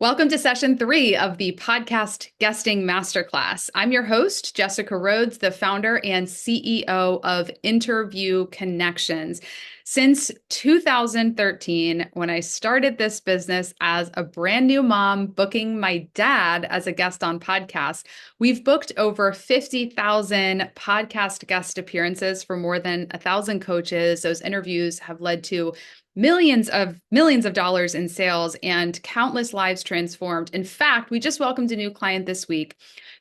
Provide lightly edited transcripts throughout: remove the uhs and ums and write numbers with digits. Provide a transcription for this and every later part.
Welcome to session 3 of the podcast guesting masterclass. I'm your host, Jessica Rhodes, the founder and CEO of Interview Connections. Since 2013, when I started this business as a brand new mom, booking my dad as a guest on podcasts, we've booked over 50,000 podcast guest appearances for more than 1,000 coaches. Those interviews have led to millions of dollars in sales and countless lives transformed. In fact, we just welcomed a new client this week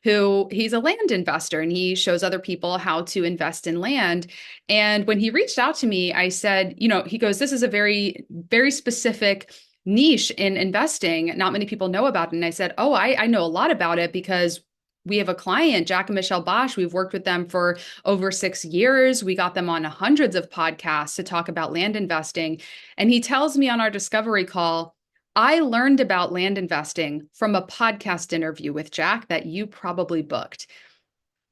who he's a land investor and he shows other people how to invest in land. And when he reached out to me, I said, he goes, this is a very, very specific niche in investing. Not many people know about it. And I said, oh, I know a lot about it because we have a client, Jack and Michelle Bosch. We've worked with them for over 6 years. We got them on hundreds of podcasts to talk about land investing. And he tells me on our discovery call, I learned about land investing from a podcast interview with Jack that you probably booked,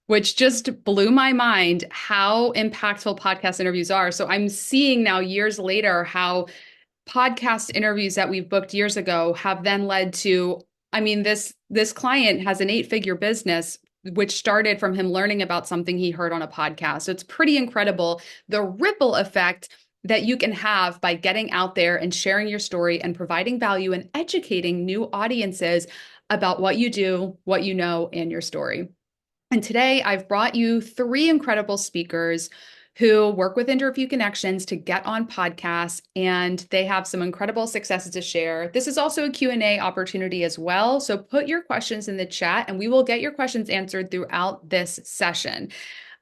which just blew my mind how impactful podcast interviews are. So I'm seeing now years later how podcast interviews that we've booked years ago have then led to, this client has an 8-figure business, which started from him learning about something he heard on a podcast. So it's pretty incredible the ripple effect that you can have by getting out there and sharing your story and providing value and educating new audiences about what you do, what you know, and your story. And today I've brought you 3 incredible speakers who work with Interview Connections to get on podcasts, and they have some incredible successes to share. This is also a Q&A opportunity as well. So put your questions in the chat and we will get your questions answered throughout this session.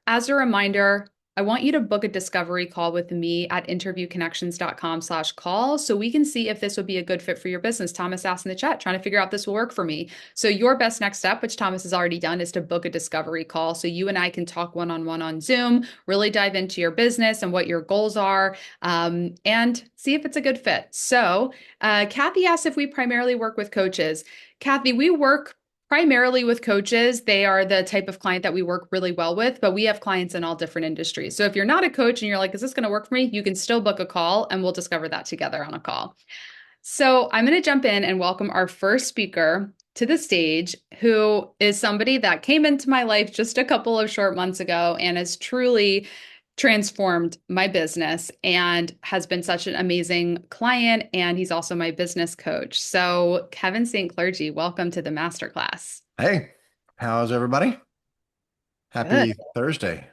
As a reminder, I want you to book a discovery call with me at interviewconnections.com/call so we can see if this would be a good fit for your business. Thomas asked in the chat, trying to figure out if this will work for me. So your best next step, which Thomas has already done, is to book a discovery call so you and I can talk one-on-one on Zoom, really dive into your business and what your goals are, and see if it's a good fit. So Kathy asked if we primarily work with coaches. Kathy, we work primarily with coaches. They are the type of client that we work really well with, but we have clients in all different industries. So if you're not a coach and you're like, is this going to work for me? You can still book a call and we'll discover that together on a call. So I'm going to jump in and welcome our first speaker to the stage, who is somebody that came into my life just a couple of short months ago and has truly transformed my business and has been such an amazing client. And he's also my business coach. So Kevin St. Clergy, welcome to the masterclass. Hey, how's everybody? Good. Happy Thursday.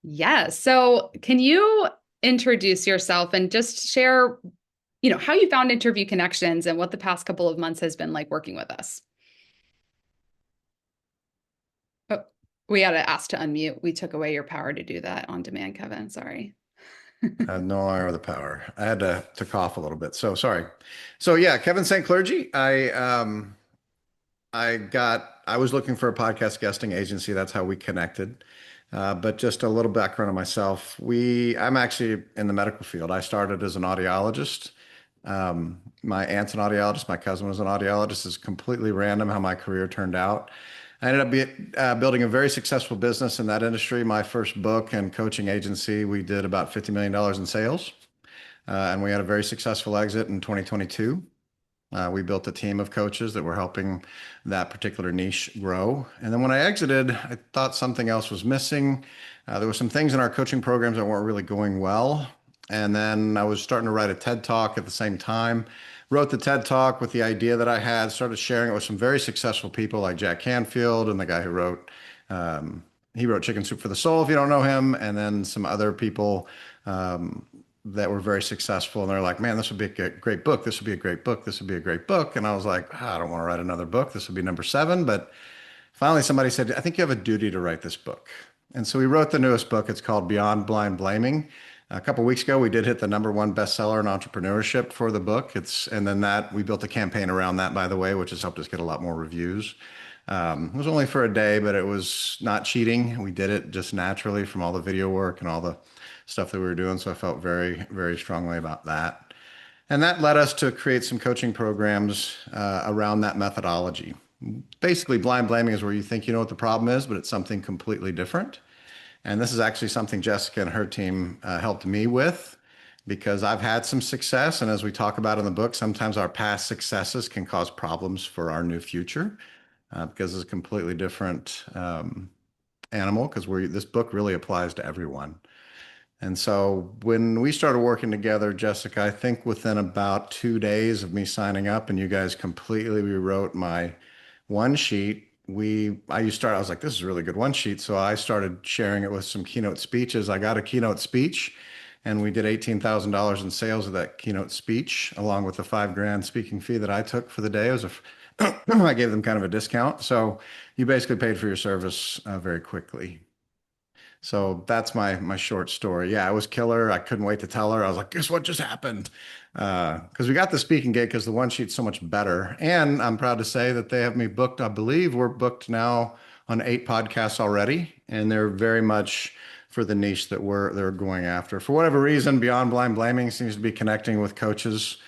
Yeah. So can you introduce yourself and just share, how you found Interview Connections and what the past couple of months has been like working with us? Oh, we got to ask to unmute. We took away your power to do that on demand, Kevin. Sorry. I have no longer the power. I had to cough a little bit, so sorry. So yeah, Kevin St. Clergy. I was looking for a podcast guesting agency. That's how we connected. But just a little background on myself. I'm actually in the medical field. I started as an audiologist. My aunt's an audiologist. My cousin was an audiologist. It's completely random how my career turned out. I ended up building a very successful business in that industry. My first book and coaching agency, we did about $50 million in sales. And we had a very successful exit in 2022. We built a team of coaches that were helping that particular niche grow. And then when I exited, I thought something else was missing. There were some things in our coaching programs that weren't really going well. And then I was starting to write a TED Talk at the same time. Wrote the TED Talk with the idea that I had, started sharing it with some very successful people like Jack Canfield and the guy who he wrote Chicken Soup for the Soul, if you don't know him, and then some other people that were very successful. And they're like, man, this would be a great book. This would be a great book. This would be a great book. And I was like, I don't want to write another book. This would be number 7. But finally, somebody said, I think you have a duty to write this book. And so we wrote the newest book. It's called Beyond Blind Blaming. A couple of weeks ago, we did hit the #1 bestseller in entrepreneurship for the book. And then we built a campaign around that, by the way, which has helped us get a lot more reviews. It was only for a day, but it was not cheating. We did it just naturally from all the video work and all the stuff that we were doing. So I felt very, very strongly about that. And that led us to create some coaching programs around that methodology. Basically, blind blaming is where you think you know what the problem is, but it's something completely different. And this is actually something Jessica and her team helped me with. because I've had some success. And as we talk about in the book, sometimes our past successes can cause problems for our new future because it's a completely different animal. Because this book really applies to everyone. And so when we started working together, Jessica, I think within about 2 days of me signing up and you guys completely rewrote my one sheet, I was like, this is a really good one sheet. So I started sharing it with some keynote speeches. I got a keynote speech and we did $18,000 in sales of that keynote speech, along with the 5 grand speaking fee that I took for the day. I gave them kind of a discount. So you basically paid for your service very quickly. So that's my short story. Yeah, it was killer. I couldn't wait to tell her. I was like, guess what just happened? Because we got the speaking gig because the one sheet's so much better. And I'm proud to say that they have me booked. I believe we're booked now on 8 podcasts already, and they're very much for the niche that they're going after. For whatever reason, Beyond Blind Blaming seems to be connecting with coaches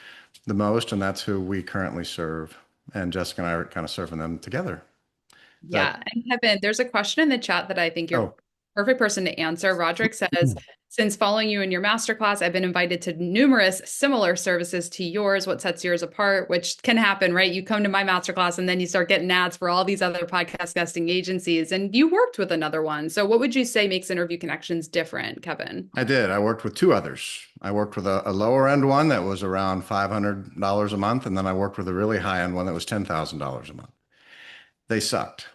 the most, and that's who we currently serve. And Jessica and I are kind of serving them together. Is that Yeah. And Kevin, there's a question in the chat that I think you're oh. perfect person to answer. Roderick says, since following you in your masterclass, I've been invited to numerous similar services to yours. What sets yours apart? Which can happen, right? You come to my masterclass and then you start getting ads for all these other podcast guesting agencies, and you worked with another one. So, what would you say makes Interview Connections different, Kevin? I did. I worked with 2 others. I worked with a lower end one that was around $500 a month, and then I worked with a really high end one that was $10,000 a month. They sucked.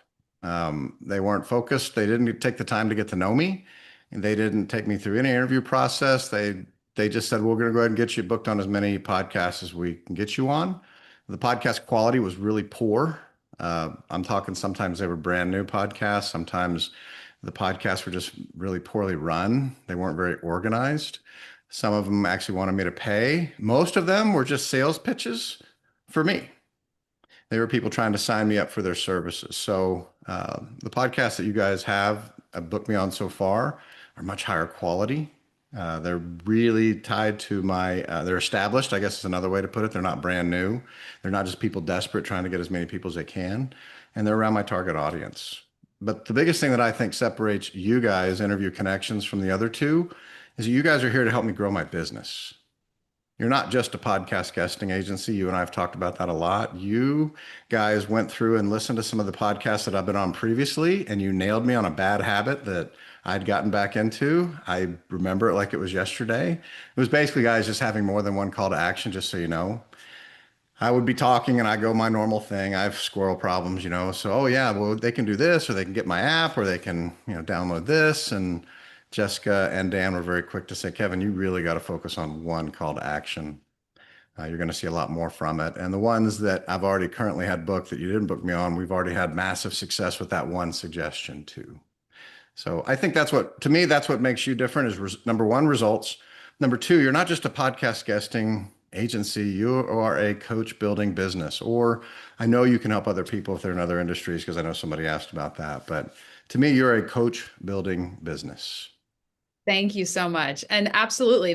They weren't focused. They didn't take the time to get to know me. They didn't take me through any interview process. They just said, we're going to go ahead and get you booked on as many podcasts as we can get you on. The podcast quality was really poor. I'm talking sometimes they were brand new podcasts. Sometimes the podcasts were just really poorly run. They weren't very organized. Some of them actually wanted me to pay. Most of them were just sales pitches for me. They were people trying to sign me up for their services. So the podcasts that you guys have booked me on so far are much higher quality. They're really tied to they're established, I guess is another way to put it. They're not brand new. They're not just people desperate trying to get as many people as they can. And they're around my target audience. But the biggest thing that I think separates you guys, Interview Connections, from the other two is that you guys are here to help me grow my business. You're not just a podcast guesting agency. You and I have talked about that a lot. You guys went through and listened to some of the podcasts that I've been on previously, and you nailed me on a bad habit that I'd gotten back into. I remember it like it was yesterday. It was basically guys just having more than one call to action, just so you know. I would be talking and I go my normal thing. I have squirrel problems, So, oh yeah, well, they can do this, or they can get my app, or they can, download this. And Jessica and Dan were very quick to say, Kevin, you really got to focus on one call to action. You're going to see a lot more from it. And the ones that I've already currently had booked that you didn't book me on, we've already had massive success with that one suggestion too. So I think to me, that's what makes you different is number one, results. Number two, you're not just a podcast guesting agency. You are a coach building business, or I know you can help other people if they're in other industries, because I know somebody asked about that. But to me, you're a coach building business. Thank you so much. And absolutely,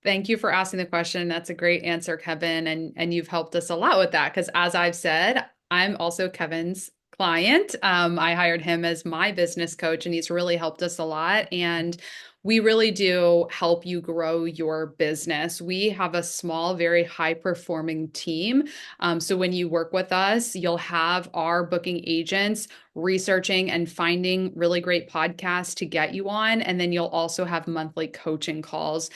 thank you for asking the question. That's a great answer, Kevin. And you've helped us a lot with that because as I've said, I'm also Kevin's client. I hired him as my business coach, and he's really helped us a lot. And we really do help you grow your business. We have a small, very high performing team. So when you work with us, you'll have our booking agents researching and finding really great podcasts to get you on. And then you'll also have monthly coaching calls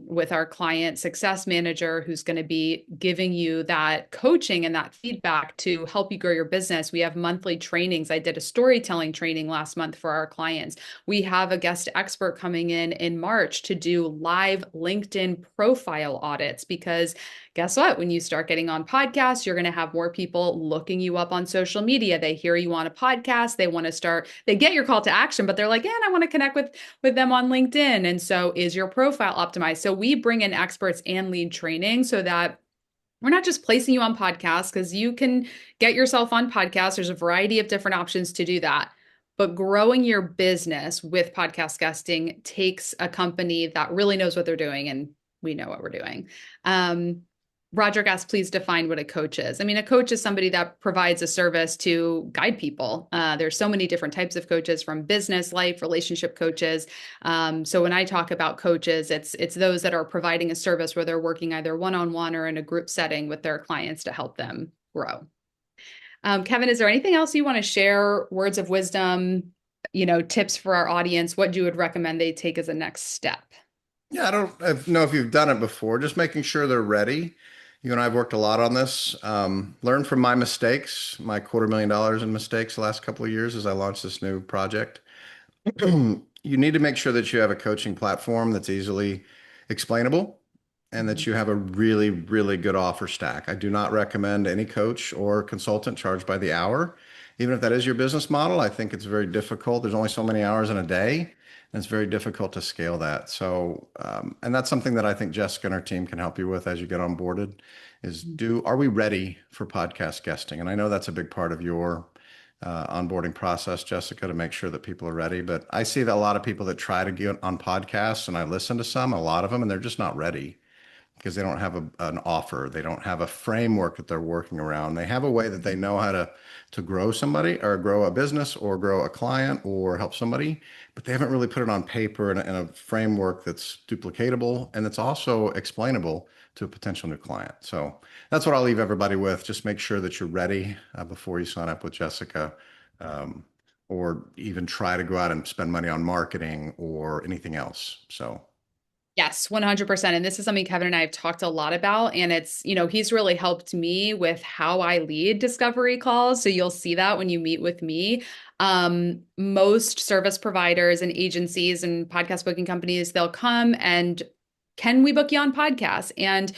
with our client success manager, who's going to be giving you that coaching and that feedback to help you grow your business. We have monthly trainings. I did a storytelling training last month for our clients. We have a guest expert coming in March to do live LinkedIn profile audits because guess what? When you start getting on podcasts, you're going to have more people looking you up on social media. They hear you on a podcast. They want to they get your call to action, but they're like, yeah, and I want to connect with them on LinkedIn. And so is your profile optimized? So we bring in experts and lead training so that we're not just placing you on podcasts because you can get yourself on podcasts. There's a variety of different options to do that. But growing your business with podcast guesting takes a company that really knows what they're doing, and we know what we're doing. Roderick asked, please define what a coach is. I mean, a coach is somebody that provides a service to guide people. There's so many different types of coaches, from business, life, relationship coaches. So when I talk about coaches, it's those that are providing a service where they're working either one-on-one or in a group setting with their clients to help them grow. Kevin, is there anything else you want to share? Words of wisdom, tips for our audience, what you would recommend they take as a next step? Yeah, I don't know if you've done it before, just making sure they're ready. You and I have worked a lot on this. Learn from my mistakes, my $250,000 in mistakes the last couple of years as I launched this new project. You need to make sure that you have a coaching platform that's easily explainable and that you have a really, really good offer stack. I do not recommend any coach or consultant charged by the hour. Even if that is your business model, I think it's very difficult. There's only so many hours in a day, and it's very difficult to scale that. So, and that's something that I think Jessica and her team can help you with as you get onboarded are we ready for podcast guesting? And I know that's a big part of your onboarding process, Jessica, to make sure that people are ready. But I see that a lot of people that try to get on podcasts, and I listen to some, a lot of them, and they're just not ready because they don't have an offer. They don't have a framework that they're working around. They have a way that they know how to grow somebody or grow a business or grow a client or help somebody, but they haven't really put it on paper in a framework that's duplicatable and that's also explainable to a potential new client. So that's what I'll leave everybody with. Just make sure that you're ready before you sign up with Jessica. Um, or even try to go out and spend money on marketing or anything else. So Yes, 100%. And this is something Kevin and I have talked a lot about. And he's really helped me with how I lead discovery calls. So you'll see that when you meet with me. Most service providers and agencies and podcast booking companies, they'll come and can we book you on podcasts? And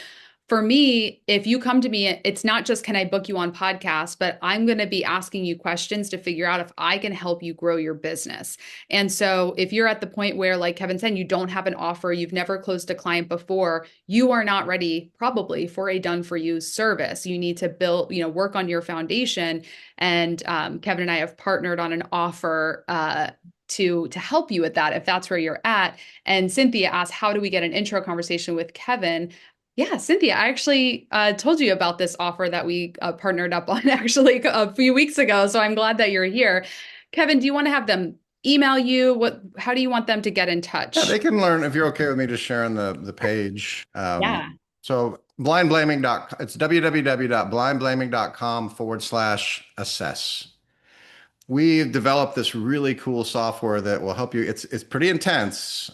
for me, if you come to me, it's not just can I book you on podcasts, but I'm going to be asking you questions to figure out if I can help you grow your business. And so if you're at the point where, like Kevin said, you don't have an offer, you've never closed a client before, you are not ready probably for a done for you service. You need to build, work on your foundation. And Kevin and I have partnered on an offer to help you with that if that's where you're at. And Cynthia asked, how do we get an intro conversation with Kevin? Yeah, Cynthia, I actually told you about this offer that we partnered up on actually a few weeks ago. So I'm glad that you're here. Kevin, do you want to have them email you? How do you want them to get in yeah, touch? they can learn if you're okay with me just sharing the page. Yeah. So blindblaming.com, it's www.blindblaming.com/assess. We've developed this really cool software that will help you. It's pretty intense.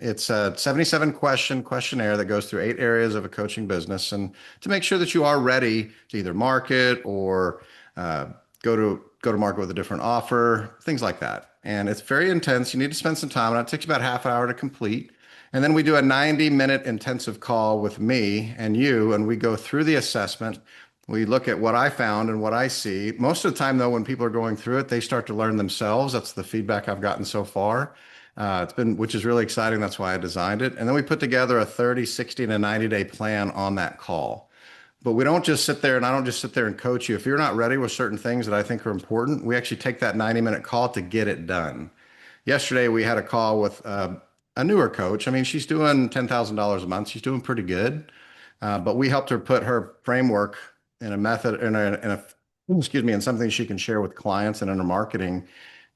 It's a 77 question questionnaire that goes through 8 areas of a coaching business, and to make sure that you are ready to either market or uh, go to market with a different offer, things like that. And it's very intense. You need to spend some time on it. It takes about half hour to complete. And then we do a 90-minute intensive call with me and you, and we go through the assessment. We look at what I found and what I see. Most of the time, though, when people are going through it, they start to learn themselves. That's the feedback I've gotten so far. Which is really exciting. That's why I designed it. And then we put together a 30, 60, and a 90-day plan on that call. But we don't just sit there, and I don't just sit there and coach you. If you're not ready with certain things that I think are important, we actually take that 90-minute call to get it done. Yesterday, we had a call with a newer coach. I mean, she's doing $10,000 a month. She's doing pretty good. But we helped her put her framework in a method, excuse me, in something she can share with clients and in her marketing.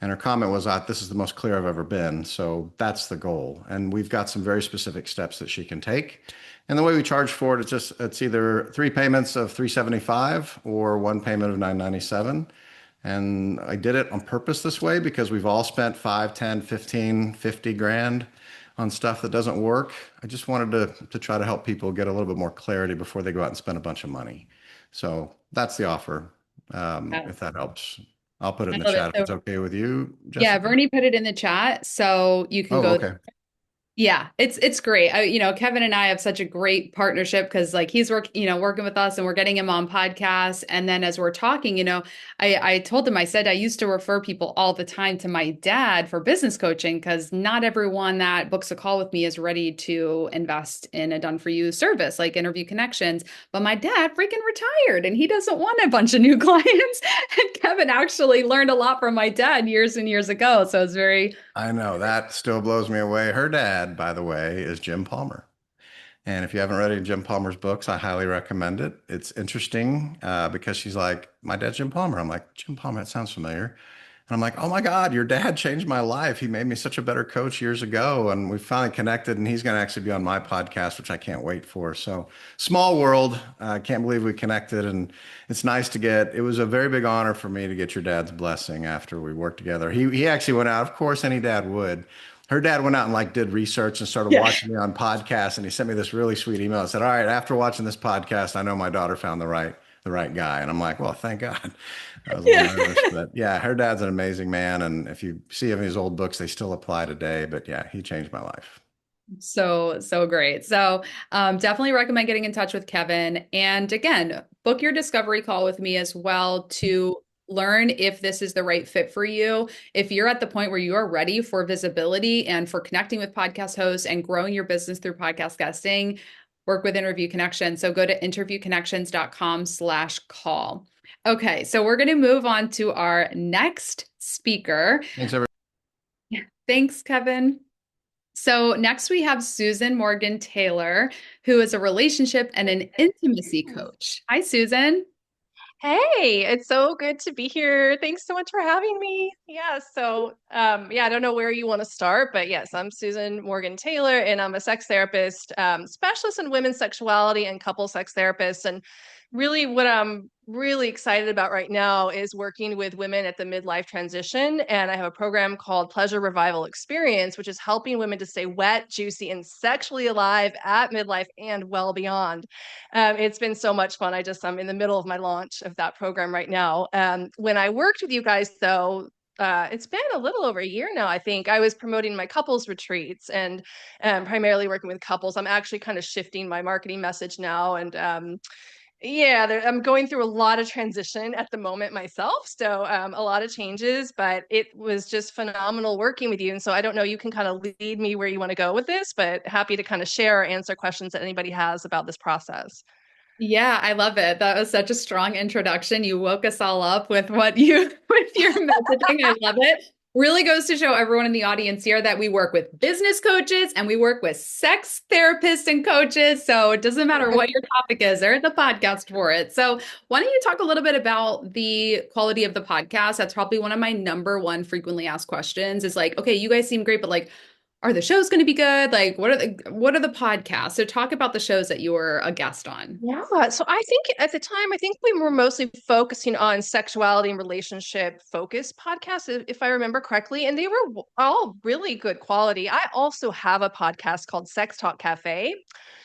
And her comment was, this is the most clear I've ever been. So that's the goal. And we've got some very specific steps that she can take. And the way we charge for it, it's either 3 payments of $375 or 1 payment of $997. And I did it on purpose this way because we've all spent 5, 10, 15, 50 grand on stuff that doesn't work. I just wanted to try to help people get a little bit more clarity before they go out and spend a bunch of money. So that's the offer, Yeah. if that helps. I'll put it in I the love it. chat if So it's okay with you, yeah, Jessica. Vernie put it in the chat. So you can Oh, go. okay. Yeah, it's great. Kevin and I have such a great partnership because like he's working with us and we're getting him on podcasts. And then as we're talking, I told him, I said I used to refer people all the time to my dad for business coaching because not everyone that books a call with me is ready to invest in a done for you service like Interview Connections. But my dad freaking retired and he doesn't want a bunch of new clients. And Kevin actually learned a lot from my dad years and years ago. So it's very I know that still blows me away. Her dad, by the way, is Jim Palmer. And if you haven't read any of Jim Palmer's books, I highly recommend it. It's interesting because she's like, my dad's Jim Palmer. I'm like, Jim Palmer, that sounds familiar. And I'm like, oh my God, your dad changed my life. He made me such a better coach years ago. And we finally connected, and he's going to actually be on my podcast, which I can't wait for. So, small world. I can't believe we connected. And it's nice to it was a very big honor for me to get your dad's blessing after we worked together. He actually went out, of course, any dad would. Her dad went out and like did research and started Yeah. watching me on podcasts, and he sent me this really sweet email and said, all right, after watching this podcast, I know my daughter found the right guy. And I'm like, well, thank God. I was a little Yeah. nervous, but yeah, her dad's an amazing man. And if you see him in his old books, they still apply today. But yeah, he changed my life. So great. So definitely recommend getting in touch with Kevin. And again, book your discovery call with me as well to learn if this is the right fit for you. If you're at the point where you are ready for visibility and for connecting with podcast hosts and growing your business through podcast guesting, work with Interview Connection. So go to interviewconnections.com/call. Okay, so we're going to move on to our next speaker. Thanks, everyone. Thanks, Kevin. So next we have Susan Morgan Taylor, who is a relationship and an intimacy coach. Hi, Susan. Hey, it's so good to be here. Thanks so much for having me. Yeah, I don't know where you want to start, but yes, I'm Susan Morgan Taylor, and I'm a sex therapist, specialist in women's sexuality and couple sex therapist. And really, what I'm really excited about right now is working with women at the midlife transition. And I have a program called Pleasure Revival Experience, which is helping women to stay wet, juicy, and sexually alive at midlife and well beyond. It's been so much fun. I'm in the middle of my launch of that program right now. When I worked with you guys, though, it's been a little over a year now, I think. I was promoting my couples retreats and primarily working with couples. I'm actually kind of shifting my marketing message now. And yeah, I'm going through a lot of transition at the moment myself. So a lot of changes, but it was just phenomenal working with you. And so I don't know, you can kind of lead me where you want to go with this, but happy to kind of share or answer questions that anybody has about this process. Yeah, I love it. That was such a strong introduction. You woke us all up with what you with your messaging. I love it. Really goes to show everyone in the audience here that we work with business coaches and we work with sex therapists and coaches. So it doesn't matter what your topic is, there's a podcast for it. So why don't you talk a little bit about the quality of the podcast? That's probably one of my number one frequently asked questions is like, okay, you guys seem great, but like, are the shows going to be good? Like, what are the podcasts? So talk about the shows that you were a guest on. Yeah, so I think at the time, I think we were mostly focusing on sexuality and relationship focused podcasts, if I remember correctly, and they were all really good quality. I also have a podcast called Sex Talk Cafe.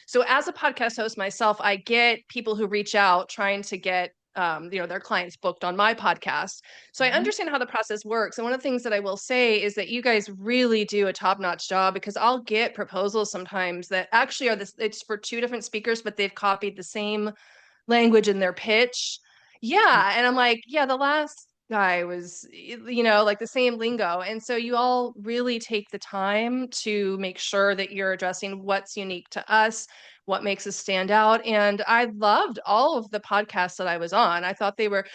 So as a podcast host myself, I get people who reach out trying to get their clients booked on my podcast. So I Mhm. understand how the process works. And one of the things that I will say is that you guys really do a top-notch job because I'll get proposals sometimes that actually are this, it's for two different speakers, but they've copied the same language in their pitch. Yeah. And I'm like, yeah, the last guy was, like the same lingo. And so you all really take the time to make sure that you're addressing what's unique to us, what makes us stand out. And I loved all of the podcasts that I was on. I thought they weren't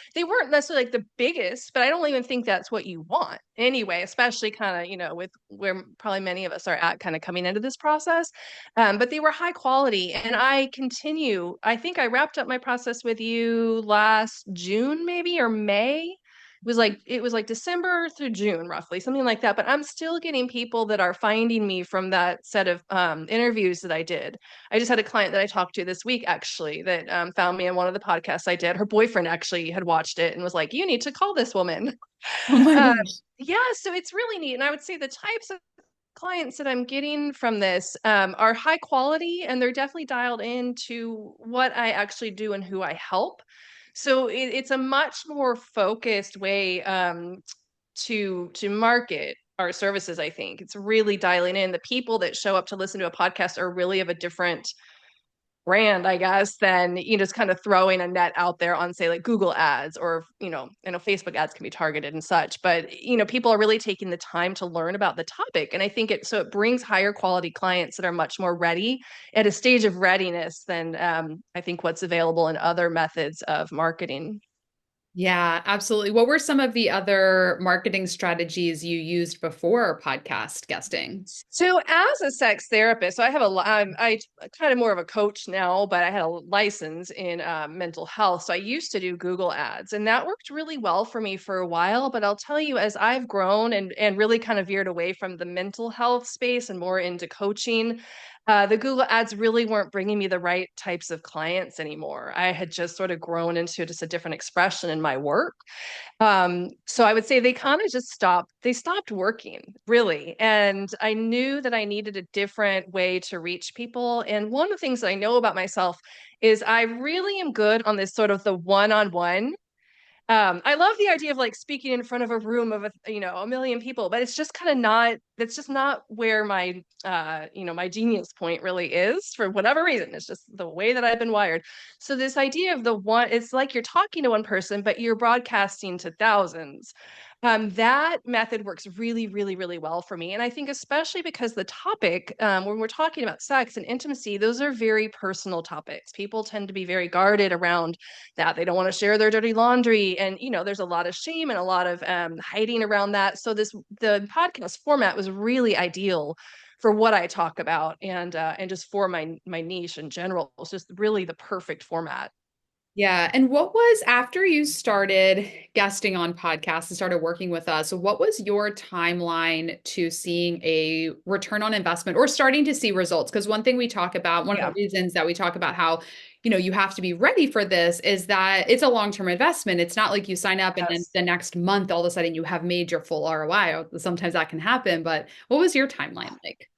necessarily like the biggest, but I don't even think that's what you want anyway, especially kind of, with where probably many of us are at kind of coming into this process. But they were high quality. And I think I wrapped up my process with you last June, maybe, or May. It was like December through June, roughly, something like that. But I'm still getting people that are finding me from that set of interviews that I did. I just had a client that I talked to this week, actually, that found me in one of the podcasts I did. Her boyfriend actually had watched it and was like, "You need to call this woman." Oh my Uh, gosh. yeah, so it's really neat. And I would say the types of clients that I'm getting from this are high quality and they're definitely dialed into what I actually do and who I help. So it's a much more focused way to market our services. I think it's really dialing in. The people that show up to listen to a podcast are really of a different brand, I guess, than just kind of throwing a net out there on, say, like Google ads or I know Facebook ads can be targeted and such, but people are really taking the time to learn about the topic. And I think it brings higher quality clients that are much more ready at a stage of readiness than I think what's available in other methods of marketing. Yeah, absolutely. What were some of the other marketing strategies you used before podcast guesting? So as a sex therapist, so I have I kind of more of a coach now, but I had a license in mental health. So I used to do Google ads, and that worked really well for me for a while. But I'll tell you, as I've grown and really kind of veered away from the mental health space and more into coaching, the Google ads really weren't bringing me the right types of clients anymore. I had just sort of grown into just a different expression in my work. So I would say they kind of just stopped working, really. And I knew that I needed a different way to reach people. And one of the things that I know about myself is I really am good on this sort of the one-on-one. I love the idea of like speaking in front of a room of a million people, but it's just kind of not, that's just not where my my genius point really is for whatever reason. It's just the way that I've been wired. So this idea of the one, it's like you're talking to one person, but you're broadcasting to thousands. That method works really, really, really well for me. And I think especially because the topic, when we're talking about sex and intimacy, those are very personal topics. People tend to be very guarded around that. They don't want to share their dirty laundry. And, there's a lot of shame and a lot of hiding around that. So the podcast format was really ideal for what I talk about and just for my niche in general. It's just really the perfect format. Yeah. And what was after you started guesting on podcasts and started working with us, what was your timeline to seeing a return on investment or starting to see results? Because one thing we talk about, one of the Yeah. reasons that we talk about how, you have to be ready for this is that it's a long-term investment. It's not like you sign up and then Yes. the next month, all of a sudden you have made your full ROI. Sometimes that can happen, but what was your timeline like?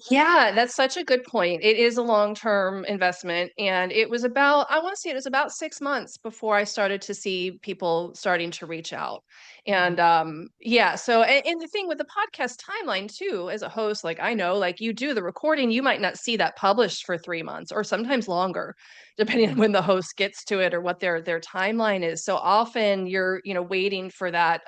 Yeah, that's such a good point. It is a long-term investment, and it was about, I want to say it was about 6 months before I started to see people starting to reach out. And yeah, so and the thing with the podcast timeline too, as a host, like I know, like you do the recording, you might not see that published for 3 months or sometimes longer, depending on when the host gets to it or what their timeline is. So often you're, waiting for that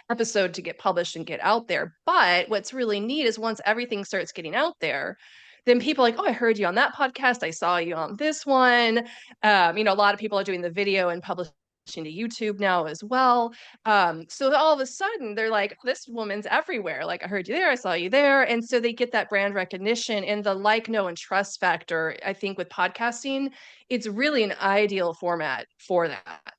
episode to get published and get out there. But what's really neat is once everything starts getting out there, then people are like, oh, I heard you on that podcast. I saw you on this one. A lot of people are doing the video and publishing to YouTube now as well. So all of a sudden they're like, oh, this woman's everywhere. Like I heard you there, I saw you there. And so they get that brand recognition and the like, know, and trust factor. I think with podcasting, it's really an ideal format for that.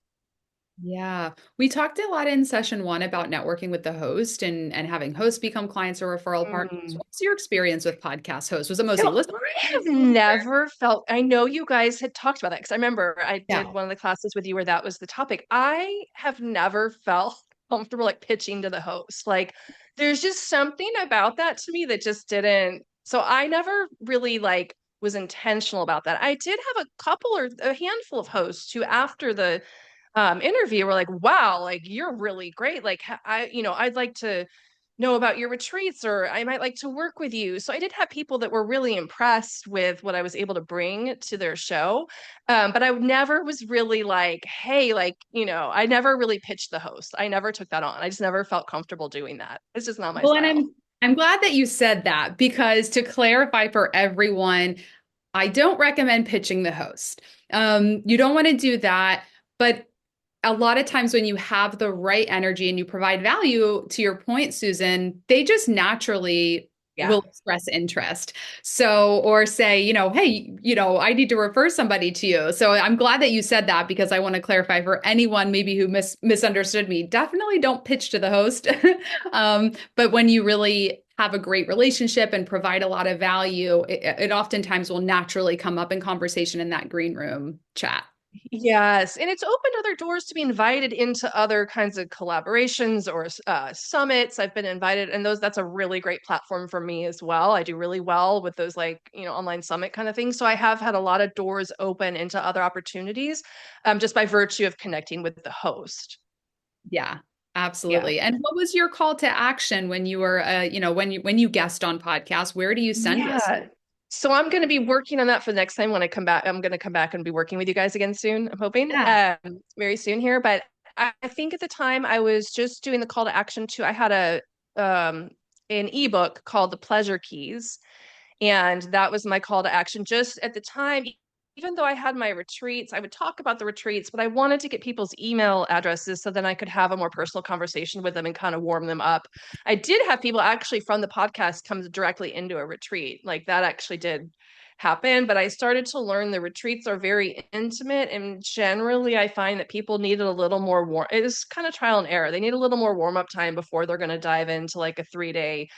Yeah, we talked a lot in session one about networking with the host and having hosts become clients or referral partners. Mm. What was your experience with podcast hosts? Was it mostly So listening? I have never felt, I know you guys had talked about that because I remember I Yeah. did one of the classes with you where that was the topic. I have never felt comfortable like pitching to the host. Like there's just something about that to me that just didn't. So I never really like was intentional about that. I did have a couple or a handful of hosts who after the interview were like, wow, like you're really great. Like I'd like to know about your retreats or I might like to work with you. So I did have people that were really impressed with what I was able to bring to their show. But I never was really like, hey, like, I never really pitched the host. I never took that on. I just never felt comfortable doing that. It's just not my Well, and style. I'm glad that you said that because to clarify for everyone, I don't recommend pitching the host. You don't want to do that, but a lot of times when you have the right energy and you provide value, to your point, Susan, they just naturally Yeah. will express interest. So, or say, hey, I need to refer somebody to you. So I'm glad that you said that because I want to clarify for anyone maybe who misunderstood me. Definitely don't pitch to the host. But when you really have a great relationship and provide a lot of value, it oftentimes will naturally come up in conversation in that green room chat. Yes, and it's opened other doors to be invited into other kinds of collaborations or summits. I've been invited, and that's a really great platform for me as well. I do really well with those like online summit kind of things. So I have had a lot of doors open into other opportunities, just by virtue of connecting with the host. Yeah, Yeah. absolutely. And what was your call to action when you were, when you guest on podcasts? Where do you send this? Yeah. So I'm going to be working on that for the next time when I come back. I'm going to come back and be working with you guys again soon. I'm hoping Yeah. very soon here. But I think at the time I was just doing the call to action too. I had an ebook called The Pleasure Keys, and that was my call to action just at the time. even though I had my retreats, I would talk about the retreats, but I wanted to get people's email addresses so then I could have a more personal conversation with them and kind of warm them up. I did have people actually from the podcast come directly into a retreat. Like that actually did happen, but I started to learn the retreats are very intimate, and generally I find that people needed a little more warm. It was kind of trial and error. They need a little more warm up time before they're going to dive into like a 3 day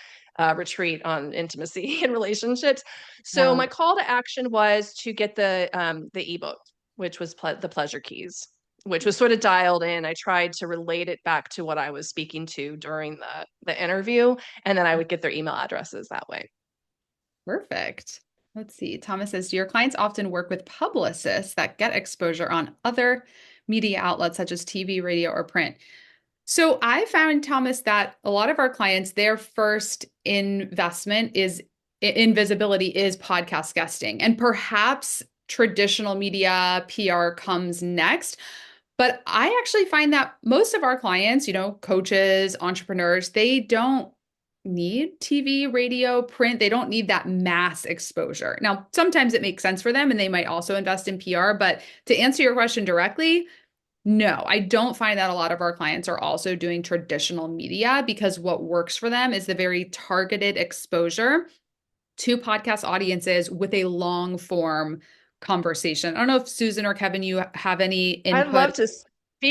retreat on intimacy and relationships. So Wow. my call to action was to get the ebook, which was the pleasure keys, which was sort of dialed in. I tried to relate it back to what I was speaking to during the interview, and then I would get their email addresses that way. Perfect. Let's see. Thomas says, do your clients often work with publicists that get exposure on other media outlets such as TV, radio, or print? So I found, Thomas, that a lot of our clients, their first investment is in visibility is podcast guesting, and perhaps traditional media PR comes next. But I actually find that most of our clients, coaches, entrepreneurs, they don't need TV, radio, print. They don't need that mass exposure. Now, sometimes it makes sense for them and they might also invest in PR. But to answer your question directly, no, I don't find that a lot of our clients are also doing traditional media because what works for them is the very targeted exposure to podcast audiences with a long form conversation. I don't know if Susan or Kevin, you have any I'd input. love to speak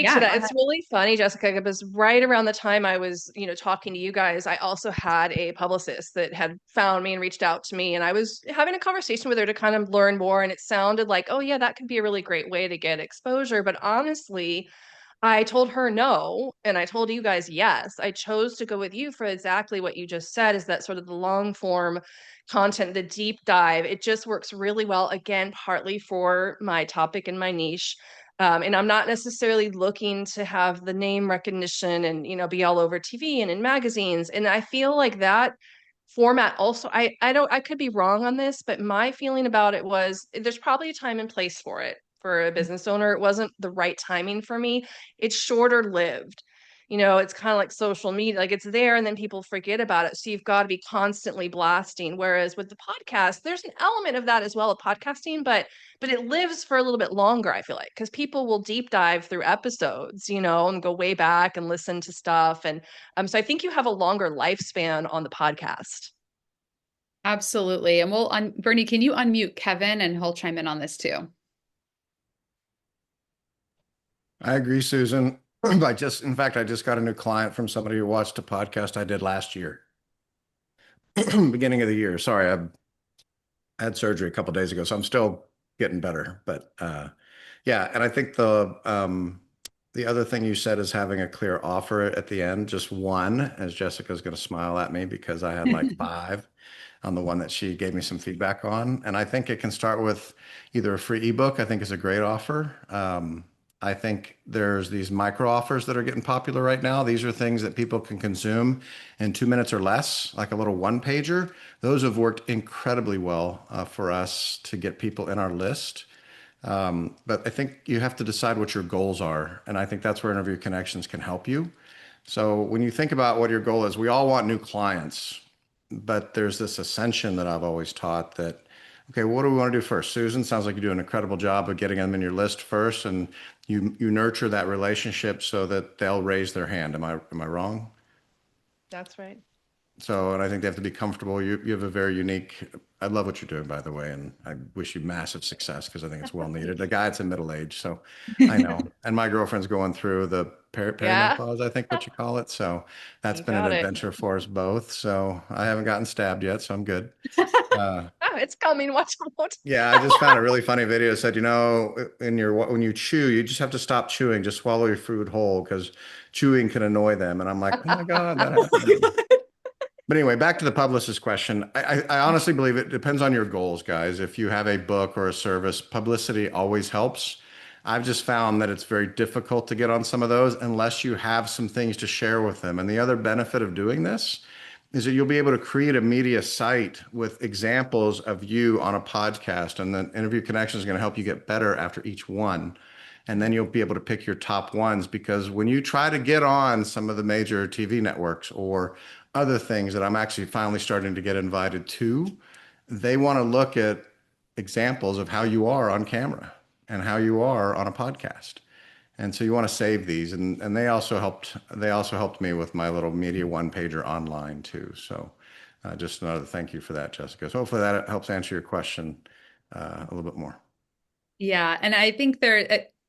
to Yeah, go that. ahead. It's really funny, Jessica, because right around the time I was, talking to you guys, I also had a publicist that had found me and reached out to me, and I was having a conversation with her to kind of learn more, and it sounded like, oh yeah, that could be a really great way to get exposure. But honestly, I told her no, and I told you guys yes. I chose to go with you for exactly what you just said, is that sort of the long form content, the deep dive. It just works really well, again, partly for my topic and my niche. And I'm not necessarily looking to have the name recognition and, be all over TV and in magazines. And I feel like that format also, I could be wrong on this, but my feeling about it was there's probably a time and place for it. For a business owner, it wasn't the right timing for me. It's shorter lived. It's kind of like social media, like it's there and then people forget about it. So you've got to be constantly blasting. Whereas with the podcast, there's an element of that as well of podcasting, but it lives for a little bit longer, I feel like, because people will deep dive through episodes, and go way back and listen to stuff. And so I think you have a longer lifespan on the podcast. Absolutely. And Bernie, can you unmute Kevin and he'll chime in on this too? I agree, Susan. In fact, I just got a new client from somebody who watched a podcast I did last year, beginning of the year. Sorry, I had surgery a couple days ago, so I'm still getting better. But yeah, and I think the other thing you said is having a clear offer at the end, just one, as Jessica's going to smile at me because I had like five on the one that she gave me some feedback on. And I think it can start with either a free ebook, I think is a great offer. I think there's these micro offers that are getting popular right now. These are things that people can consume in 2 minutes or less, like a little one pager. Those have worked incredibly well for us to get people in our list. But I think you have to decide what your goals are. And I think that's where Interview Connections can help you. So when you think about what your goal is, we all want new clients, but there's this ascension that I've always taught that, okay, what do we want to do first? Susan, sounds like you do an incredible job of getting them in your list first, and you nurture that relationship so that they'll raise their hand. Am I wrong? That's right. So, and I think they have to be comfortable. You have a very unique. I love what you're doing, by the way, and I wish you massive success because I think it's well needed. The guy, it's in middle age, so I know. And my girlfriend's going through the Yeah, perimenopause, I think what you call it. So that's you been an got it. adventure for us both. So I haven't gotten stabbed yet, so I'm good. Uh, Oh, it's coming. Watch out. yeah, I just found a really funny video that said, when you chew, you just have to stop chewing, just swallow your food whole because chewing can annoy them. And I'm like, oh my God, that happened to me. But anyway, back to the publicist question. I honestly believe it depends on your goals, guys. If you have a book or a service, publicity always helps. I've just found that it's very difficult to get on some of those unless you have some things to share with them. And the other benefit of doing this is that you'll be able to create a media site with examples of you on a podcast, and then Interview Connection is going to help you get better after each one. And then you'll be able to pick your top ones because when you try to get on some of the major TV networks or other things that I'm actually finally starting to get invited to, they want to look at examples of how you are on camera and how you are on a podcast. And so you want to save these. And they also helped me with my little media one pager online too. So just another thank you for that, Jessica. So hopefully that helps answer your question a little bit more. Yeah, and I think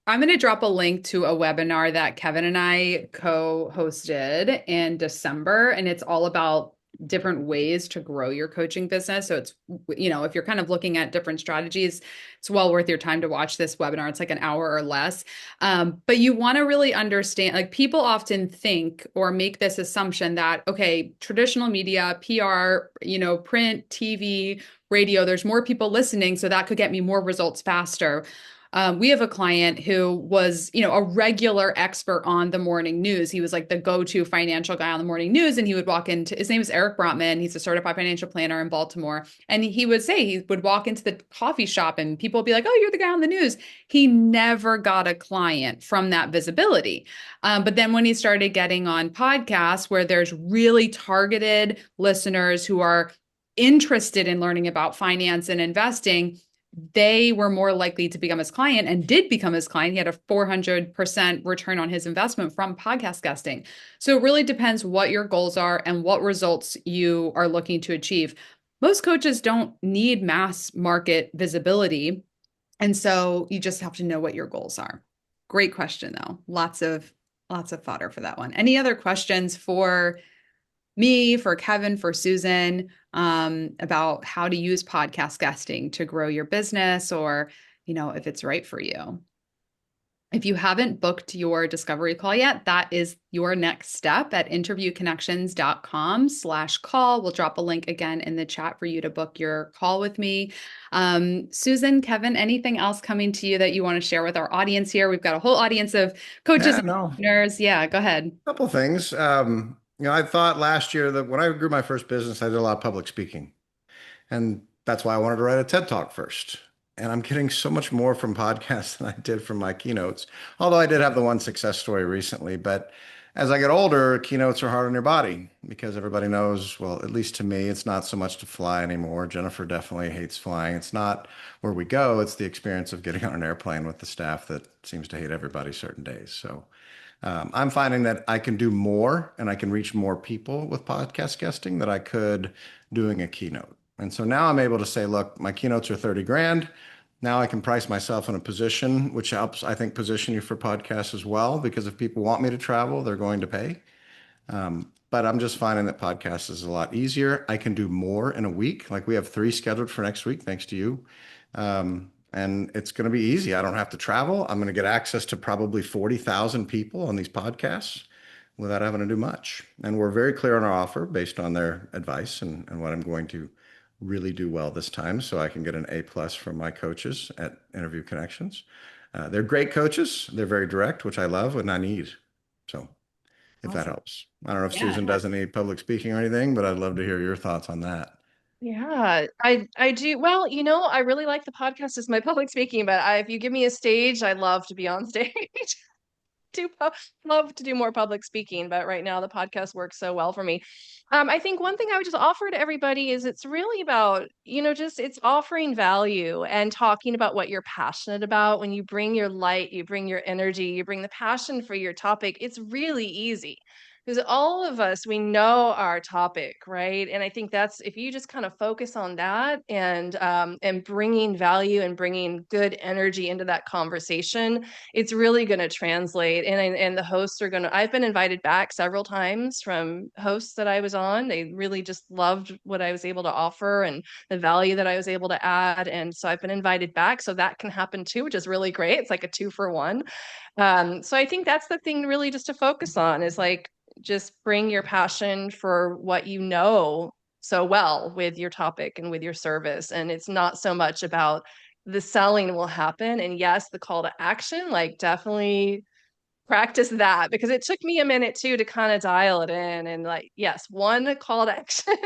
I'm going to drop a link to a webinar that Kevin and I co-hosted in December, and it's all about different ways to grow your coaching business. So it's, if you're kind of looking at different strategies, it's well worth your time to watch this webinar. It's like an hour or less. But you want to really understand, like people often think or make this assumption that, okay, traditional media, PR, print, TV, radio, there's more people listening, so that could get me more results faster. We have a client who was, a regular expert on the morning news. He was like the go-to financial guy on the morning news. And he would walk into, his name is Eric Brotman. He's a certified financial planner in Baltimore. And he would say, he would walk into the coffee shop and people would be like, oh, you're the guy on the news. He never got a client from that visibility. But then when he started getting on podcasts where there's really targeted listeners who are interested in learning about finance and investing, they were more likely to become his client and did become his client. He had a 400% return on his investment from podcast guesting. So it really depends what your goals are and what results you are looking to achieve. Most coaches don't need mass market visibility. And so you just have to know what your goals are. Great question though. Lots of fodder for that one. Any other questions for me, for Kevin, for Susan, about how to use podcast guesting to grow your business, or, if it's right for you? If you haven't booked your discovery call yet, that is your next step at interviewconnections.com/call. We'll drop a link again in the chat for you to book your call with me. Susan, Kevin, anything else coming to you that you want to share with our audience here? We've got a whole audience of coaches Yeah, and no, entrepreneurs. Yeah, go ahead. couple things. I thought last year that when I grew my first business, I did a lot of public speaking. And that's why I wanted to write a TED Talk first. And I'm getting so much more from podcasts than I did from my keynotes. Although I did have the one success story recently. But as I get older, keynotes are hard on your body because everybody knows, well, at least to me, it's not so much to fly anymore. Jennifer definitely hates flying. It's not where we go, it's the experience of getting on an airplane with the staff that seems to hate everybody certain days. So I'm finding that I can do more and I can reach more people with podcast guesting than I could doing a keynote. And so now I'm able to say, look, my keynotes are 30 grand. Now I can price myself in a position, which helps, I think, position you for podcasts as well, because if people want me to travel, they're going to pay. But I'm just finding that podcast is a lot easier. I can do more in a week. Like we have 3 scheduled for next week, thanks to you. And it's going to be easy. I don't have to travel. I'm going to get access to probably 40,000 people on these podcasts without having to do much. And we're very clear on our offer based on their advice and what I'm going to really do well this time so I can get an A+ from my coaches at Interview Connections. They're great coaches. They're very direct, which I love and I need. So if that Awesome. helps. I don't know if Yeah. Susan does any public speaking or anything, but I'd love to hear your thoughts on that. Yeah, I do. Well, I really like the podcast as my public speaking, but if you give me a stage, I love to be on stage. do love to do more public speaking, but right now the podcast works so well for me. I think one thing I would just offer to everybody is it's really about, just it's offering value and talking about what you're passionate about. When you bring your light, you bring your energy, you bring the passion for your topic, it's really easy. Because all of us, we know our topic, right? And I think that's if you just kind of focus on that and bringing value and bringing good energy into that conversation, it's really going to translate and the hosts are going to I've been invited back several times from hosts that I was on. They really just loved what I was able to offer and the value that I was able to add, and so I've been invited back, so that can happen too, which is really great. It's like a 2 for 1. So I think that's the thing really just to focus on is like just bring your passion for what you know so well with your topic and with your service, and it's not so much about the selling will happen. And yes, the call to action, like definitely practice that, because it took me a minute too to kind of dial it in, and like, yes, one call to action,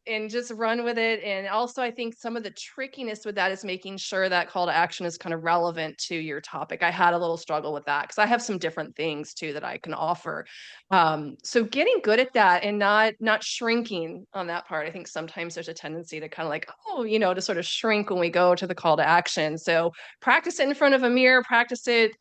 and just run with it. And also, I think some of the trickiness with that is making sure that call to action is kind of relevant to your topic. I had a little struggle with that because I have some different things too that I can offer. So getting good at that and not shrinking on that part. I think sometimes there's a tendency to kind of like, oh, to sort of shrink when we go to the call to action. So practice it in front of a mirror, practice it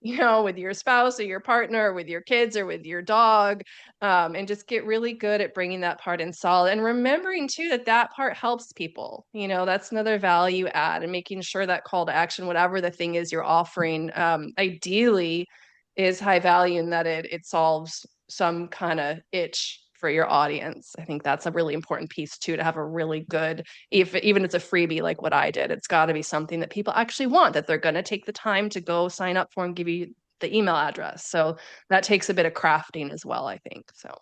with your spouse or your partner, or with your kids or with your dog, and just get really good at bringing that part in solid, and remembering too that that part helps people. That's another value add, and making sure that call to action, whatever the thing is you're offering, ideally is high value, and that it solves some kind of itch for your audience. I think that's a really important piece too, to have a really good, if even it's a freebie like what I did, it's got to be something that people actually want, that they're going to take the time to go sign up for and give you the email address. So that takes a bit of crafting as well, I think. So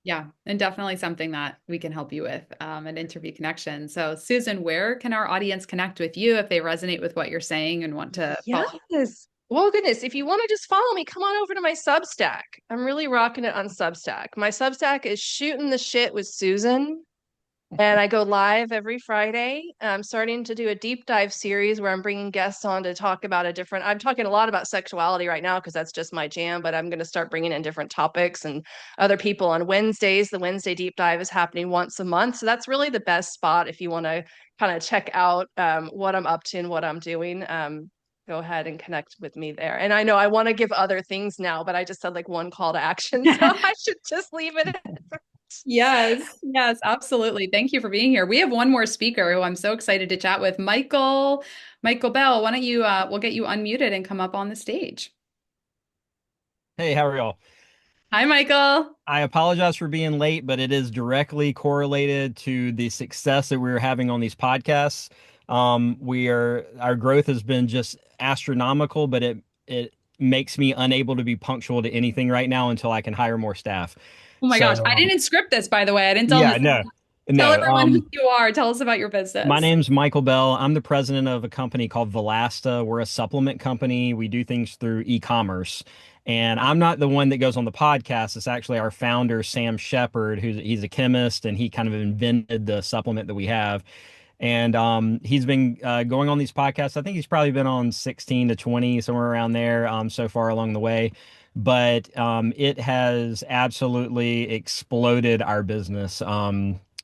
Yeah, and definitely something that we can help you with at Interview Connection. So, Susan, where can our audience connect with you if they resonate with what you're saying and want to follow? yes. Well, goodness, if you want to just follow me, come on over to my Substack. I'm really rocking it on Substack. My Substack is Shooting the Shit with Susan. And I go live every Friday. I'm starting to do a deep dive series where I'm bringing guests on to talk about I'm talking a lot about sexuality right now because that's just my jam, but I'm going to start bringing in different topics and other people on Wednesdays. The Wednesday deep dive is happening once a month. So that's really the best spot if you want to kind of check out what I'm up to and what I'm doing. Go ahead and connect with me there. And I know I want to give other things now, but I just said like one call to action. So I should just leave it at Yes, yes, absolutely. Thank you for being here. We have one more speaker who I'm so excited to chat with, Michael Bell. Why don't you, we'll get you unmuted and come up on the stage. Hey, how are y'all? Hi, Michael. I apologize for being late, but it is directly correlated to the success that we're having on these podcasts. Our growth has been just astronomical, but it makes me unable to be punctual to anything right now until I can hire more staff. Oh my gosh, So, I didn't script this, by the way. I didn't tell yeah, them no, this. Tell no. everyone who you are. Tell us about your My business. name's Michael Bell. I'm the president of a company called Velasta. We're a supplement company. We do things through e-commerce. And I'm not the one that goes on the podcast. It's actually our founder, Sam Shepard, he's a chemist, and he kind of invented the supplement that we have. And he's been going on these podcasts. I think he's probably been on 16 to 20, somewhere around there, so far along the way. But it has absolutely exploded our business.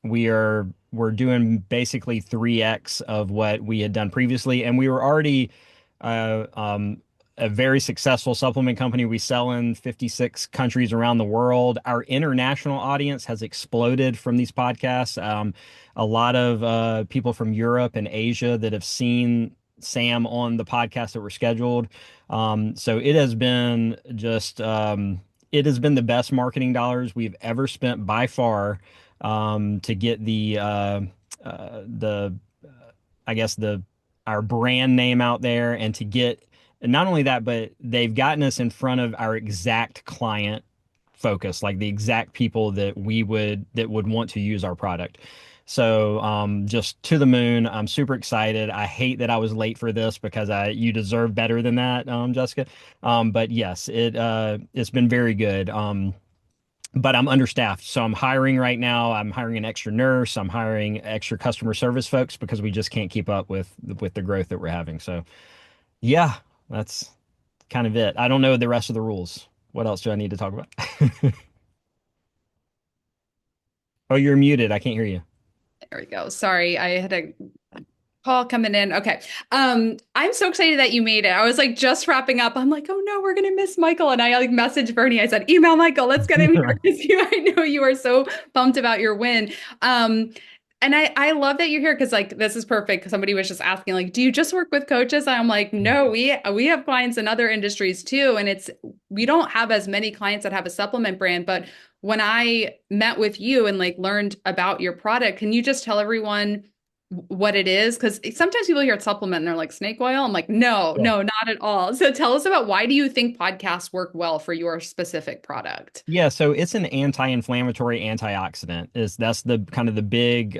We're doing basically 3x of what we had done previously, and we were already uh, um, a very successful supplement company. We sell in 56 countries around the world. Our international audience has exploded from these podcasts. A lot of people from Europe and Asia that have seen Sam on the podcast that were scheduled. So it has been it has been the best marketing dollars we've ever spent by far, to get the I guess the our brand name out there, and to get, and not only that, but they've gotten us in front of our exact client focus, like the exact people that would want to use our product. So just to the moon. I'm super excited. I hate that I was late for this because you deserve better than that, Jessica. But yes, it's been very good. But I'm understaffed. So I'm hiring right now. I'm hiring an extra nurse. I'm hiring extra customer service folks because we just can't keep up with the growth that we're having. So yeah, that's kind of it. I don't know the rest of the rules. What else do I need to talk about? Oh, you're muted. I can't hear you. There we go. Sorry, I had a call coming in. Okay. I'm so excited that you made it. I was like just wrapping up. I'm like, oh no, we're gonna miss Michael. And I like messaged Bernie. I said, email Michael, let's get him here because I know you are so pumped about your win. And I love that you're here because like this is perfect. Somebody was just asking, like, do you just work with coaches? And I'm like, no, we have clients in other industries too. And we don't have as many clients that have a supplement brand, but when I met with you and like learned about your product, can you just tell everyone what it is? Because sometimes people hear supplement and they're like snake oil. I'm like, no, Yeah. no, not at all. So tell us about, why do you think podcasts work well for your specific product? Yeah, so it's an anti-inflammatory antioxidant. That's the kind of the big,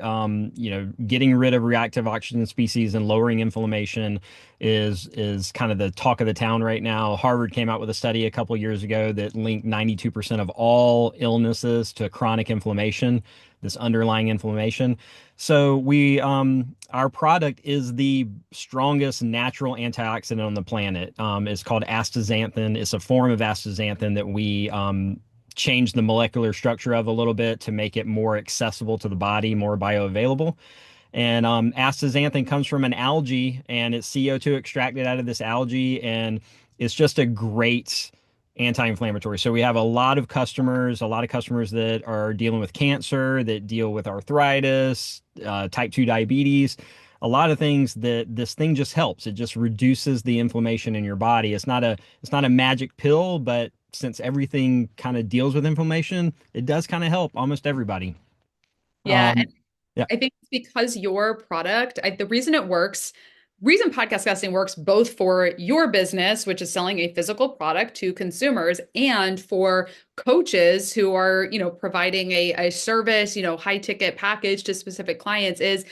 getting rid of reactive oxygen species and lowering inflammation. is kind of the talk of the town right now. Harvard came out with a study a couple years ago that linked 92% of all illnesses to chronic inflammation, this underlying inflammation. So our product is the strongest natural antioxidant on the planet. It's called astaxanthin. It's a form of astaxanthin that we changed the molecular structure of a little bit to make it more accessible to the body, more bioavailable. And astaxanthin comes from an algae, and it's CO2 extracted out of this algae, and it's just a great anti-inflammatory. So we have a lot of customers that are dealing with cancer, that deal with arthritis, type 2 diabetes, a lot of things that this thing just helps. It just reduces the inflammation in your body. It's not a magic pill, but since everything kind of deals with inflammation, it does kind of help almost everybody. Yeah. And Yeah. I think it's because your product, the reason it works, reason podcast guesting works both for your business, which is selling a physical product to consumers, and for coaches who are, providing a service, high ticket package to specific clients, is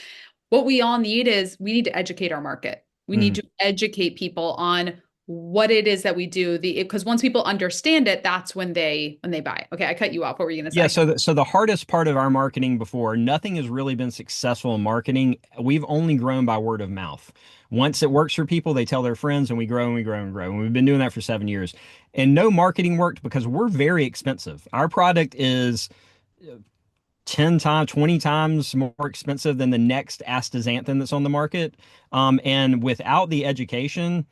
what we all need is we need to educate our market. We need Mhm. to educate people on what it is that we do. Because once people understand it, that's when they buy. Okay, I cut you off. What were you going to Yeah, say? so the hardest part of our marketing before, nothing has really been successful in marketing. We've only grown by word of mouth. Once it works for people, they tell their friends, and we grow and we grow and grow. And we've been doing that for 7 years. And no marketing worked because we're very expensive. Our product is 10 times, 20 times more expensive than the next astaxanthin that's on the market. And without the education,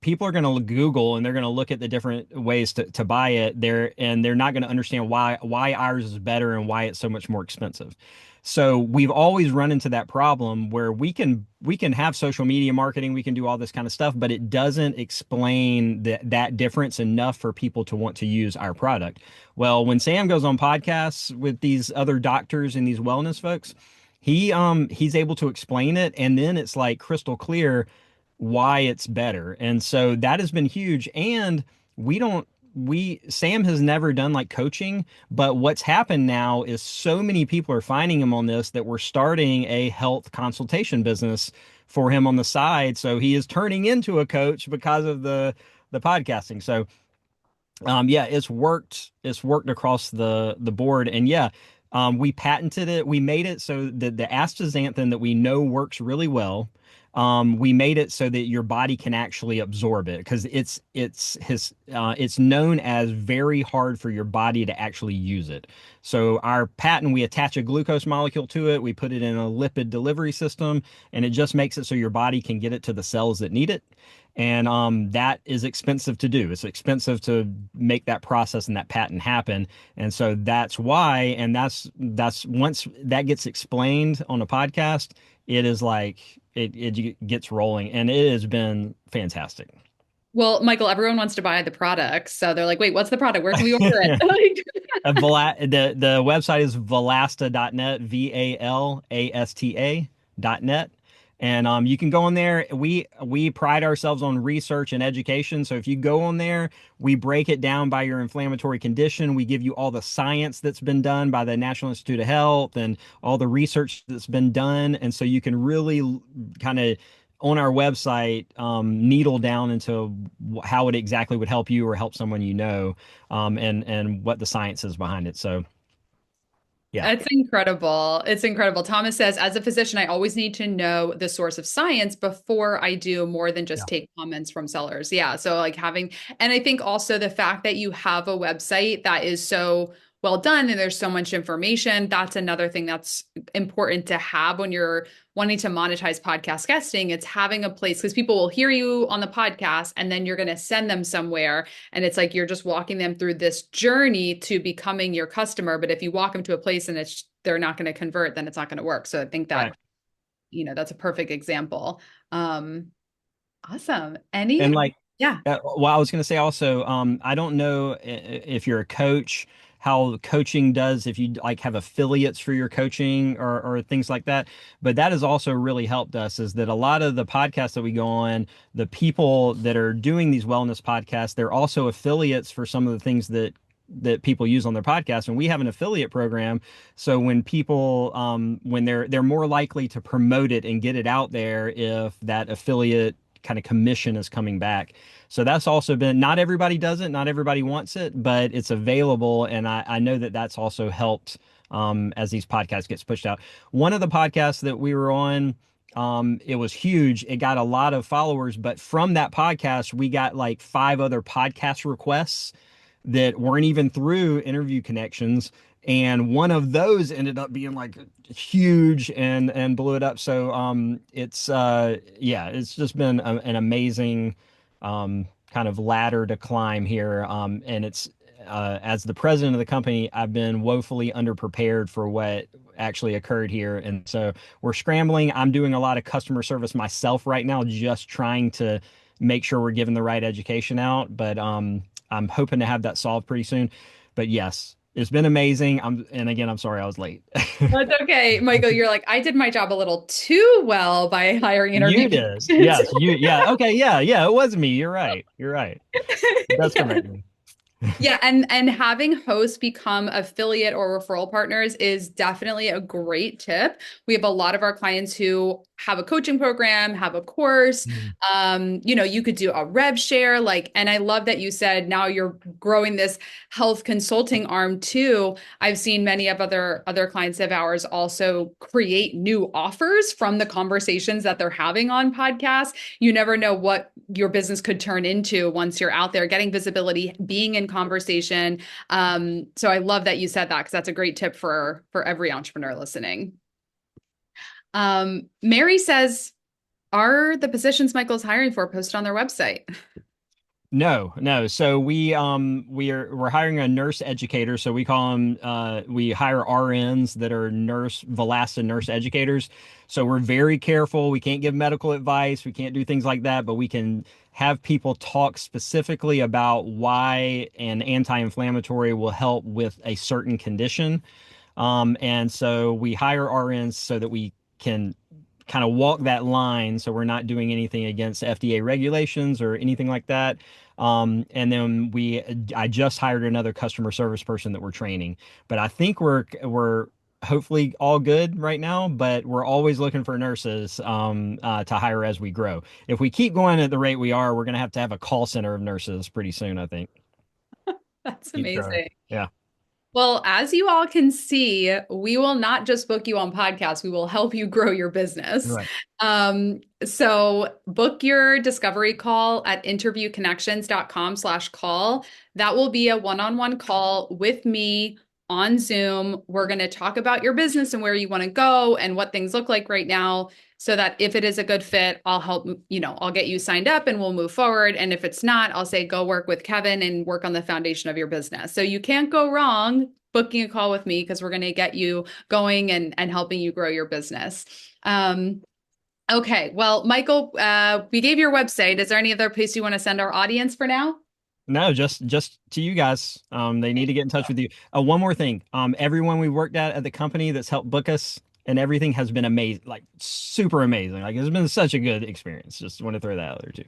people are going to Google and they're going to look at the different ways to buy it there, and they're not going to understand why ours is better and why it's so much more expensive. So we've always run into that problem where we can have social media marketing, we can do all this kind of stuff, but it doesn't explain that difference enough for people to want to use our product. Well, when Sam goes on podcasts with these other doctors and these wellness folks, he's able to explain it, and then it's like crystal clear why it's better. And so that has been huge. And we don't, we, Sam has never done like coaching, but what's happened now is so many people are finding him on this that we're starting a health consultation business for him on the side. So he is turning into a coach because of the podcasting. So yeah, it's worked across the board. And yeah, we patented it. We made it so that the astaxanthin that we know works really well, we made it so that your body can actually absorb it, because it's known as very hard for your body to actually use it. So our patent, we attach a glucose molecule to it, we put it in a lipid delivery system, and it just makes it so your body can get it to the cells that need it. And that is expensive to do. It's expensive to make that process and that patent happen. And so that's why, and that's once that gets explained on a podcast, it is like it gets rolling, and it has been fantastic. Well, Michael, everyone wants to buy the product. So they're like, wait, what's the product? Where can we order it? The website is valasta.net, VALASTA.net. And you can go on there. We pride ourselves on research and education. So if you go on there, we break it down by your inflammatory condition. We give you all the science that's been done by the National Institute of Health and all the research that's been done. And so you can really kind of on our website needle down into how it exactly would help you or help someone you know, and what the science is behind it. So yeah. It's incredible. It's incredible. Thomas says, as a physician, I always need to know the source of science before I do more than Yeah. just take comments from sellers. Yeah. So, like and I think also the fact that you have a website that is so well done and there's so much information, that's another thing that's important to have when you're wanting to monetize podcast guesting. It's having a place, because people will hear you on the podcast and then you're going to send them somewhere. And it's like you're just walking them through this journey to becoming your customer. But if you walk them to a place and they're not going to convert, then it's not going to work. So I think that, Right. that's a perfect example. Awesome. Any, And like, yeah. well, I was going to say also, I don't know if you're a coach, how coaching does, if you like have affiliates for your coaching or things like that. But that has also really helped us, is that a lot of the podcasts that we go on, the people that are doing these wellness podcasts, they're also affiliates for some of the things that people use on their podcast, and we have an affiliate program. So when people when they're more likely to promote it and get it out there if that affiliate kind of commission is coming back. So that's also been, not everybody does it, not everybody wants it, but it's available. And I know that that's also helped as these podcasts gets pushed out. One of the podcasts that we were on, it was huge. It got a lot of followers, but from that podcast, we got like 5 other podcast requests that weren't even through Interview Connections. And one of those ended up being like huge and blew it up. So it's yeah, it's just been an amazing kind of ladder to climb here. And it's as the president of the company, I've been woefully underprepared for what actually occurred here. And so we're scrambling. I'm doing a lot of customer service myself right now, just trying to make sure we're giving the right education out. But I'm hoping to have that solved pretty soon. But yes, it's been amazing. And again, I'm sorry I was late. That's okay, Michael. You're like, I did my job a little too well by hiring interview. You did. Yes, you, yeah. Okay, yeah, yeah. It was me. You're right. You're right. That's Yeah. correct. Yeah, and having hosts become affiliate or referral partners is definitely a great tip. We have a lot of our clients who have a coaching program, have a course. You could do a rev share, and I love that you said now you're growing this health consulting arm too. I've seen many of other clients of ours also create new offers from the conversations that they're having on podcasts. You never know what your business could turn into once you're out there getting visibility, being in conversation. So I love that you said that, because that's a great tip for every entrepreneur listening. Mary says, are the positions Michael's hiring for posted on their website? No, no. So we're hiring a nurse educator. So we call them we hire RNs that are Valasta nurse educators. So we're very careful. We can't give medical advice. We can't do things like that, but we can have people talk specifically about why an anti-inflammatory will help with a certain condition. And so we hire RNs so that we can kind of walk that line, so we're not doing anything against FDA regulations or anything like that. And then I just hired another customer service person that we're training, but I think we're hopefully all good right now, but we're always looking for nurses to hire as we grow. If we keep going at the rate we are, we're going to have a call center of nurses pretty soon, I think. That's Keep growing. amazing. Yeah. Well, as you all can see, we will not just book you on podcasts, we will help you grow your business. Right. So book your discovery call at interviewconnections.com/call. That will be a one-on-one call with me on Zoom. We're going to talk about your business and where you want to go and what things look like right now, so that if it is a good fit, I'll help, I'll get you signed up and we'll move forward. And if it's not, I'll say, go work with Kevin and work on the foundation of your business. So you can't go wrong booking a call with me, because we're going to get you going and helping you grow your business. Okay. Well, Michael, we gave your website. Is there any other place you want to send our audience for now? No, just to you guys. They need to get in touch with you. One more thing. Everyone we worked at the company that's helped book us and everything has been amazing, like super amazing. Like it's been such a good experience. Just want to throw that out there too.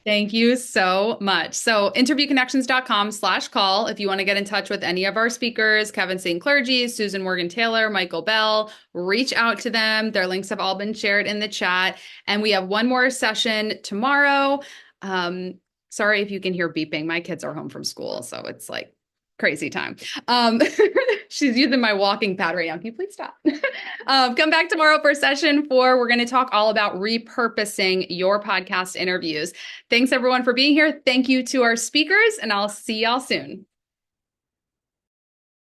Thank you so much. So interviewconnections.com/call. If you want to get in touch with any of our speakers, Kevin St. Clergy, Susan Morgan Taylor, Michael Bell, reach out to them. Their links have all been shared in the chat. And we have one more session tomorrow. Sorry if you can hear beeping. My kids are home from school, so it's like crazy time. She's using my walking pad right now. Can you please stop? Come back tomorrow for session 4. We're going to talk all about repurposing your podcast interviews. Thanks everyone for being here. Thank you to our speakers, and I'll see y'all soon.